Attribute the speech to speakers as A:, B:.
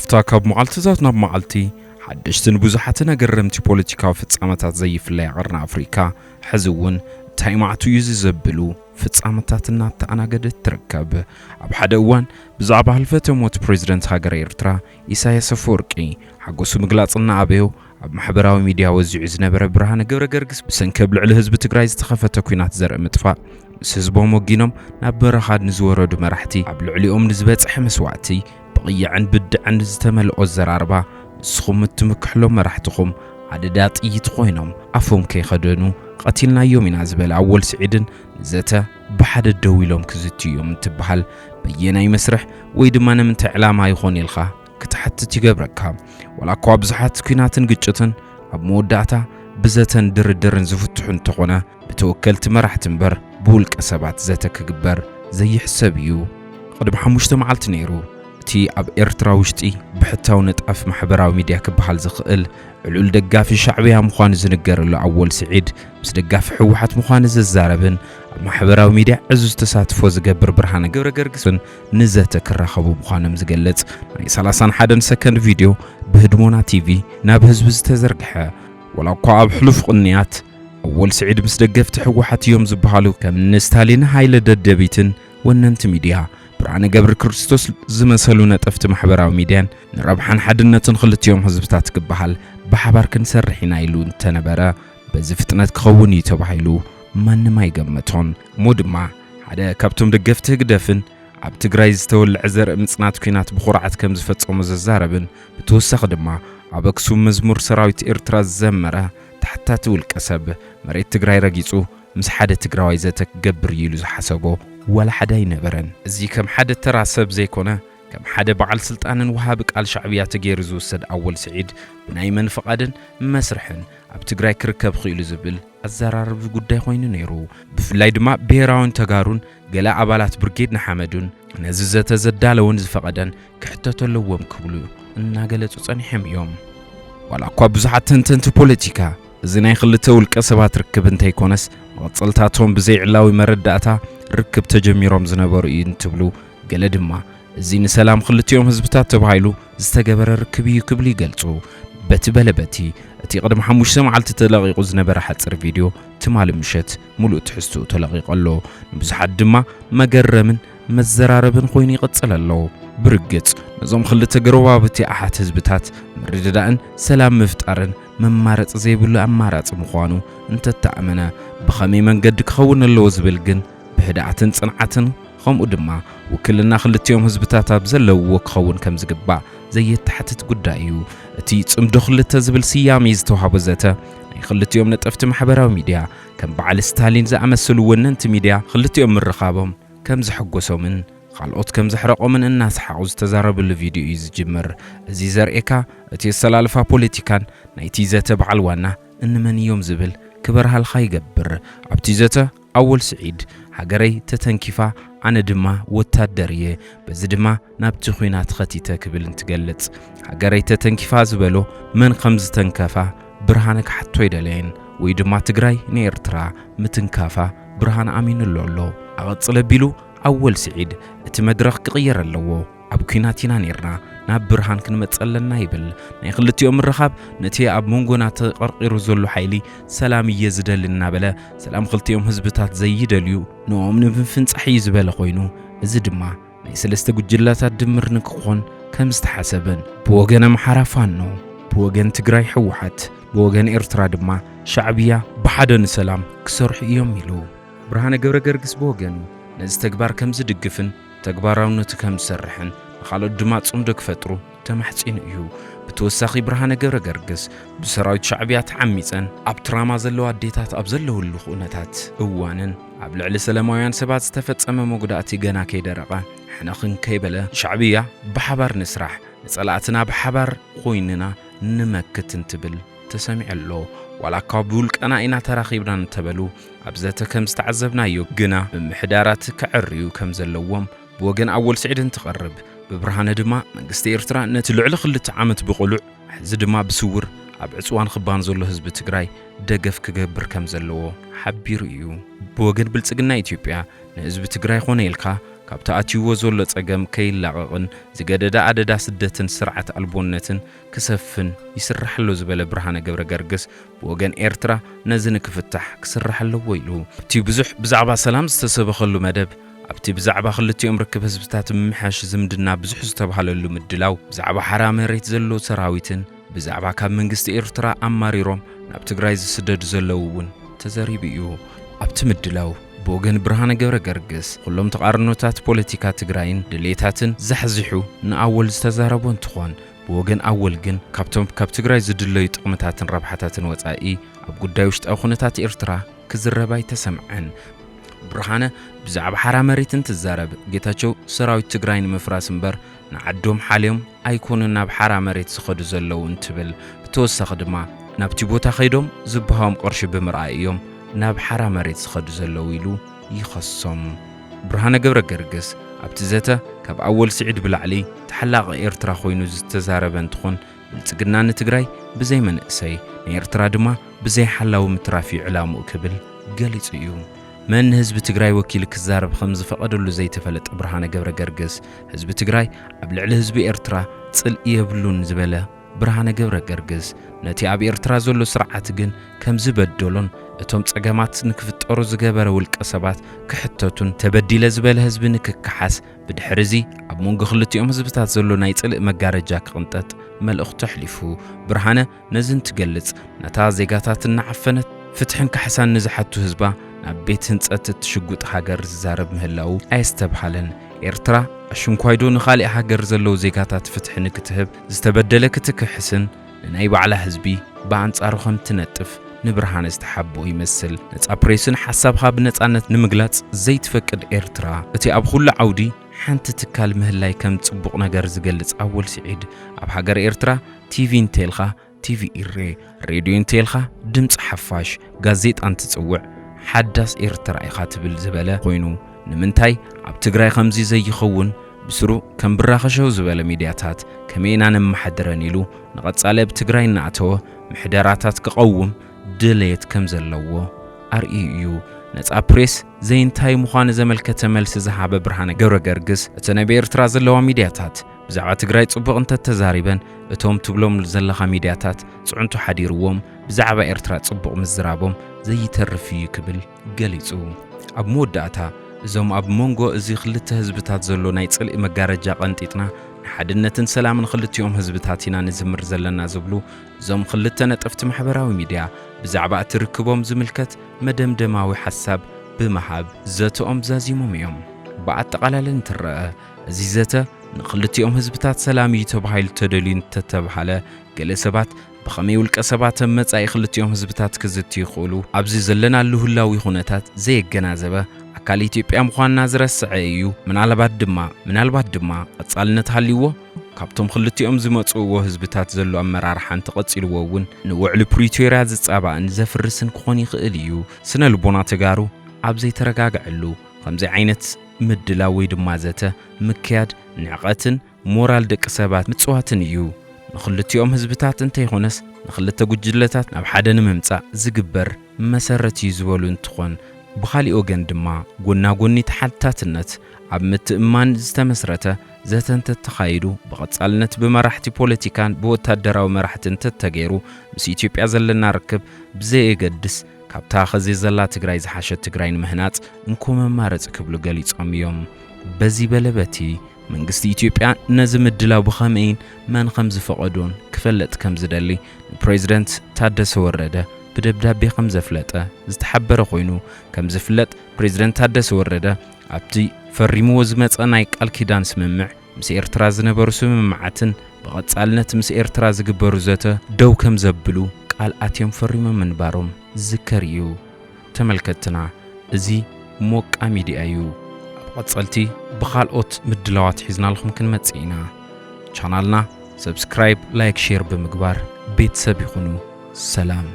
A: أفتاكب معالتزات ناب معالتي حدشتن بوزحاتنا قرمتي بوليتيكا وفتسامتات زي فلاي عرنا أفريكا حزون تايمعتو يزبلو فتسامتاتنا تانا قد تركب أب حدا وان بزعب هالفتة موت بريزيدنت هاجر إيرترا إساياس أفورقي حقوسو مقلاطنا أبيو أب محبراوي ميديا وزيو زنبرا برهان قرقرقس بسنكب لعلى حزب تግራይ ዝተኸፈተ ኩናት ዘርኢ ምጥፋእ ምስ ህዝቦም ወጊኖም ናብ በረኻድ ንዝወረዱ መራሕቲ ኣብ ልዕሊኦም ንዝበጽሐ መስዋዕቲ ብቕያዕን ብድዕን ዝተመልኦ ዘራርባ ንስኹም እትምክሕሎም መራሕትኹም ኣደዳ ጥይት ኮይኖም ኣፎም ከይኸደኑ ቀቲልናዮም ኢና ዝበለ ኣወል ስዒድን ዘተ ብሓደ ደው ኢሎም ክዝትዮም እንትበሃል በየናይ መስርሕ ወይ ድማ ንምንታይ ዕላማ ይኾን ኢልኻ ክትሕትት ይገብረካ ወላ እኳ ብዙሓት ኩናትን ግጭትን ኣብ መወዳእታ ብዘተን ድርድርን ዝፍትሑ እንተኾነ ብተወከልቲ መራሕቲ እምበር ብውልቀ ሰባት ዘተ ክግበር ዘይሕሰብ እዩ ቅድሚ 5 መዓልቲ ነይሩ እቲ ኣብ ኤርትራ ውሽጢ ብሕታው ነጣፍ ማሕበራዊ ሚድያ ክበሃል ዝኽእል ዕሉል ደጋፊ ሻዕብያ ምዃኑ ዝንገረሉ ኣወል ስዒድ ምስ ደጋፊ ሕወሓት ምዃኑ ዝዛረብን ኣብ ማሕበራዊ ሚድያ ዕዙዝ ተሳትፎ ዝገብር ብርሃነ ገብረገርግስን ንዘተ ክራኸቡ ምዃኖም ዝገልጽ ናይ 31 ሰከንድ ቪድዮ ብህድሞና ቲቪ ናብ ህዝቢ ዝተዘርግሐ ወላ እኳ ኣብ ሕሉፍ ቅንያት ኣወል ስዒድ ምስ ደገፍቲ ሕወሓት እዮም ዝበሃሉ ከም ንስታሊን ሃይለ ደደቢትን ወነንቲ ሚድያ ብርሃነ ገብረ ክርስቶስ ዝመሰሉ ነጠፍቲ ማሕበራዊ ሚድያን ንረብሓን ሓድነትን ክልቲኦም ህዝብታት ክበሃል ብሓባር ክንሰርሕ ኢና ኢሉ እንተነበረ በዚ ፍጥነት ክኸውን እዩ ተባሂሉ ማንም ኣይገመቶን እሞ ድማ ሓደ ካብቶም ደገፍቲ ህግደፍን ኣብ ትግራይ ዝተወልዐ ዘርኢ ምጽናት ኩናት ብኹርዓት ከም ዝፈጸሙ ዘዛረብን ብተወሳኺ ድማ ኣብ ኣክሱም መዝሙር ሰራዊት ኤርትራ ዘመረ ታሕታቲ ውልቀ ሰብ መሬት ትግራይ ረጊጹ ምስ ሓደ ትግራዋይ ዘተ ክገብር ኢሉ ዝሓሰቦ ወላ ሓደ ኣይነበረን እዚ ከም ሓደ ተራ ሰብ ዘይኮነ ከም ሓደ በዓል ስልጣንን ወሃቢ ቃል ሻዕብያ ተገይሩ ዝወሰድ ኣወል ስዒድ ብናይ መንፈቓድን መስርሕን ኣብ ትግራይ ክርከብ ኽኢሉ ዝብል ኣዘራርብ ጉዳይ ኮይኑ ነይሩ ብፍላይ ድማ ብሄራውን ተጋሩን ገለ ኣባላት ብርጌድ ንሓመዱን ነዚ ዘተ ዘዳለውን ዝፈቐደን ክሕተተለዎም ክብሉ እናገለጹ ጸኒሖም እዮም ዋላ እኳ ብዙሓት ተንተንቲ ፖለቲካ እዚ ናይ ክልተ ውልቀ ሰባት ርክብ እንተይኮነስ መቐጸልታቶም ብዘይዕላዊ መረዳእታ ርክብ ተጀሚሮም ዝነበሩ እዩ እንትብሉ ገለ ድማ እዚ ንሰላም ክልቲኦም ህዝብታት ተባሂሉ ዝተገበረ ርክብ እዩ ክብሉ ይገልጹ በቲ በለበቲ እቲ ቅድሚ 5 መዓልቲ ተለቒቑ ዝነበረ ሓፅር ቪድዮ ትማል ምሸት ሙሉእ ትሕዝትኡ ተለቒቑ ኣሎ ንብዙሓት ድማ መገረምን መዘራረብን ኮይኑ ይቕጽል ኣሎ ብርግጽ ነዞም ክልተ ገረባብቲ ኣሓት ህዝብታት ምርድዳእን ሰላም ምፍጣርን መማረጽ ዘይብሉ ኣማራጽ ምዃኑ እንተተኣመነ ብኸመይ መንገዲ ክኸውን ኣለዎ ዝብል ግን ብህድኣትን ጽንዓትን ከምኡ ድማ ውክልና ክልቲኦም ህዝብታት ኣብ ዘለውዎ ክኸውን ከም ዝግባእ ዘየተሓትት ጉዳይ እዩ እቲ ጽምዶ ክልተ ዝብል ስያሜ ዝተዋህቦ ዘተ ናይ ክልቲኦም ነጠፍቲ ማሕበራዊ ሚድያ ከም በዓል ስታሊን ዝኣመሰሉ ወነንቲ ሚድያ ክልቲኦም ምርኻቦም ከም ዝሕጎሶምን ካልኦት ከም ዝሕረቆምን እናስሓቁ ዝተዛረብሉ ቪድዮ እዩ ዝጅምር እዚ ዘርኤካ እቲ ሰላልፋ ፖለቲካን ናይቲ ዘተ በዓል ዋና እንመን እዮም ዝብል ክበርሃልኻ ይገብር ኣብቲ ዘተ ኣወል ስዒድ ሃገረይ ተተንኪፋ ኣነ ድማ ወታደር እየ በዚ ድማ ናብቲ ኩናት ኸቲተ ክብል እንትገልጽ ሃገረይ ተተንኪፋ ዝበሎ መን ከም ዝተንከፋ ብርሃነ ክሓቶ ይደለየን ወይ ድማ ትግራይ ንኤርትራ ምትንካፋ ብርሃነ ኣሚኑሉ ኣሎ ኣቐጽለ ቢሉ ኣወል ስዒድ እቲ መድረኽ ክቕየር ኣለዎ ኣብ ኩናት ኢና ነርና ናብ ብርሃን ክንመጸለና ይብል ናይ ክልቲኦም ምርኻብ ነቲ ኣብ መንጎና ተቐርቂሩ ዘሎ ሓይሊ ሰላም እየ ዝደሊ እናበለ ሰላም ክልቲኦም ህዝብታት ዘይደልዩ ንኦም ንምፍንጻሕ እዩ ዝበለ ኮይኑ እዚ ድማ ናይ ሰለስተ ጉጅላታት ድምር ንክኾን ከም ዝተሓሰበን ብወገን ኣምሓራ ፋኖ ብወገን ትግራይ ሕወሓት ብወገን ኤርትራ ድማ ሻዕብያ ብሓደ ንሰላም ክሰርሑ እዮም ኢሉ ብርሃነ ገብረገርግስ ብወገኑ ነዚ ተግባር ከም ዝድግፍን ተግባራውነቱ ከም ዝሰርሕን ካልኦት ድማ ጽምዶ ክፈጥሩ ተማሕጺኑ እዩ ብተወሳኺ ብርሃነ ገብረገርግስ ብሰራዊት ሻዕብያ ተዓሚፀን ኣብ ትራማ ዘለዋ ኣዴታት ኣብ ዘለውሉ ኩነታት እዋንን ኣብ ልዕሊ ሰላማውያን ሰባት ዝተፈጸመ መጉዳእቲ ገና ከይደረቐ ሕነኽን ከይበለ ሻዕብያ ብሓባር ንስራሕ ንጸላእትና ብሓባር ኮይንና ንመክት እንትብል ተሰሚዐሎ ዋላ እኳ ብውልቀና ኢና ተራኺብና እንተበሉ ኣብ ዘተ ከም ዝተዓዘብናዮ ግና ብምሕዳራት ክዕርዩ ከም ዘለዎም ብወገን ኣወል ስዒድ እንትቐርብ ብብርሃነ ድማ መንግስቲ ኤርትራ ነቲ ልዕሊ 2 ዓመት ብቕሉዕ ሕዚ ድማ ብስውር ኣብ ዕጽዋን ክባን ዘሎ ህዝቢ ትግራይ ደገፍ ክገብር ከም ዘለዎ ሓቢሩ እዩ ብወገን ብልጽግና ኢትዮጵያ ንህዝቢ ትግራይ ኾነ ኢልካ ካብ ተኣትይዎ ዘሎ ጸገም ከይላቀቕን ዝገደዳ ኣደዳ ስደትን ስርዓት ኣልቦነትን ክሰፍን ይስራሕሎ ዝበለ ብርሃነ ገብረ ገርግስ ብወገን ኤርትራ ነዚ ንክፍታሕ ክስራሕ ኣለዎ ኢሉ እቲ ብዙሕ ብዛዕባ ሰላም ዝተሰበኸሉ መደብ ኣብቲ ብዛዕባ ክልቲኦም ርክብ ህዝብታት ምምሓሽ ዝምድና ብዙሕ ዝተባሃለሉ ምድላው ብዛዕባ ሓራ መሬት ዘሎ ሰራዊትን ብዛዕባ ካብ መንግስቲ ኤርትራ ኣማሪሮም ናብ ትግራይ ዝስደዱ ዘለዉ እውን ተዘሪቡ እዩ ኣብቲ ምድላው بوغن برهان جبر جرجس كلهم تقارنوتات بوليتيكا تجراين دليتاتن زحزحو نأول استزاربون تخون بوغن أول جن كاب تجراي زدلو يتقمتاتن ربحتاتن وتأي أبقدايوشت أو خنتات إرترا كزرباي تسمعن برهانة بزعب حرامريتن تزارب جيتاچو سراوي تجراين مفراسنبر نعدوم حاليوم أيكونن ناب حرامريت سخدو زلو انتبل بتوسخ دما نابتي بوتا خيدوم زبهام قرش بمرأيوم ناب حرامريت سخدو زلو ويلو يخصم برهانة جبر جرجس أبتزتا كاب أول سعيد بالعلي تحلق إرترا خوينو زتزاربن تخون بلتقنان تجراي بزي من إساي إرترا دما بزي حلاو مترافي علامو كبل قاليت يوم من حزب تجراي وكيل كزارب خمس فقدلو زي تفلت برهانة جبر جرجس حزب تجراي قبل على حزب إرترا تصل يبلون زبالة برهانة جبر جرجس نتي أبي إرترا زولو سرعة جن كم زبدلون اتوم تصقامات نكفتقرو زغبر والقصبات كحتتون تبديل زباله حزب نككحاس بدحرزي اب مونغ خلتيوم حزبታት ዘሎ ናይ ጽልእ መጋረጃ ቅንጠት መልእኽቱ ተሕሊፉ ብርሃነ ነዝን ትገልጽ ነታ ዜጋታት እናዓፈነት ፍትሕን ካሕሳን ንዝሓቱ ህዝባ ናብ ቤት ህንጸት ትሽጉጥ ሃገር ዝዛረብ ምህላው ኣይስተብሃለን ኤርትራ ኣሽንኳይዶ ንኻልእ ሃገር ዘለው ዜጋታት ፍትሕ ንክትህብ ዝተበደለ ክትክሕስን ናይ ባዕላ ህዝቢ በአንጻሩ ከም ትነጥፍ نبرهان استحبو يمثل نتا بريسن حساب خاب نتانت نمغلاص زيت فقد إرترا اتي اب كل عودي حنت تكال مهلاي كم صبق نجر زغلص اول سعيد اب هاجر إرترا تيفي انتلخا تيفي إيري راديو انتلخا دمص حفاش غازيت انت تصوع حداس إرترا يخاتبل زبله خوينو نمنتاي اب تግራይ خمزي زي يخون بسرو كم براخشو زبله ميدياتات كمينا نمحدرن يلو نقصاله بتግራይ نعتو محدراتات كقوم دليت كم زلوا REU نتا بريس زين تاي مخان زملكته ملس زحابه برهانه جبر جرجس اتنبي إرترا زلوا ميدياتات بزعبه تግራይ ጽቡቕ እንተ ተዛሪበን እቶም ትብሎም ዘለኻ ሚድያታት ጽዑንቱ ሓዲርዎም بزعبه إرترا ጽቡቕ ምዝራቦም ዘይተርፍ ይክብል ገሊጹ ኣብ መወዳእታ እዞም ኣብ ሞንጎ እዚ ክልተ ህዝብታት ዘሎ ናይ ጽልኢ መጋረጃ ቀንጢጥና حدنتن سلامن خلتيوم حزبتاتنا نزمر زلنا زبلو زوم خلتنا طفت محبراوي ميديا بزعبا تركبوم زملكت مدمدماوي حساب بمحاب زاتهم زازيموم يوم بعد تقلالن ترى زيزته نخلتيوم حزبتات سلامي تبحيل تدلين تتبحله جلسبات بخمي والكسبات مصاي خلتيوم حزبتات كزتي يقولوا ابزي زلنا لهلاوي خونتات زي الجنازبه أكال إثيوبيا مخوانا زرسعيو من البعض دما أتصالنا تحليوه كابتم خلتيهم زمتصوا حزبتات زلو أمرارحان تقصيلوون نوعل بريتوريا زصابا نزفرسن كون يخእል እዩ ስነ ልቦና ተጋሩ ኣብዘይ ተረጋግዕሉ ከምዚ ዓይነት ምድላዊ ድማ ዘተ ምክያድ ንዕቐትን ሞራል ደቂ ሰባት ምጽዋትን እዩ ንኽልቲኦም ህዝብታት እንተይ ኾነስ ንኽልተ ጉጅለታት ናብ ሓደ ንምምጻእ ዝግበር መሰረት ይዝበሉ እንትኾን بخالي اوغن دما غونا غوني تحتاتنت اب متእማን ዝተመስረተ ዘተንተ ተኻይዱ በቀጻልነት በመራሕቲ ፖለቲካን በወታደራዊ መራሕትን ተተገይሩ ምስ ኢትዮጵያ ዘለና ርክብ ብዘይ ገድስ ካብታ ኸዚ ዘላ ትግራይ ዝሓሸት ትግራይን ምህናጽ እንኮም ማረጽ ክብሉ ገሊጾም እዮም በዚ በለበቲ መንግስቲ ኢትዮጵያ ነዚ ምድላው በኸመይን ማን ከም ዝፈቀዶን ክፈለጥ ከም ዝደሊ ፕሬዝዳንት ታደሰ ወረደ بدبدابي خم زفلته زتحبر خوينو كم زفلت بريزيدنت ታደሰ ወረደ ኣብቲ ፈሪሙ ዝመጸናይ ቃል ኪዳን ስምምዕ ምስ ኤርትራ ዝነበሩ ስምምዓትን በቀጻልነት ምስ ኤርትራ ዝግበሩ ዘተ ደው ከም ዘብሉ ቃል ኣትዮም ፈሪሙ መንባሮም ዝከርዩ ተመልከትና እዚ ሞቃ ሚድያ እዩ ቀጻልቲ በኻልኦት ምድላዋት ሒዝናልኩም ክንመጽኢና ቻናልና ሰብስክራይብ ላይክ ሼር ብምግባር ቤተሰብ ይኹኑ ሰላም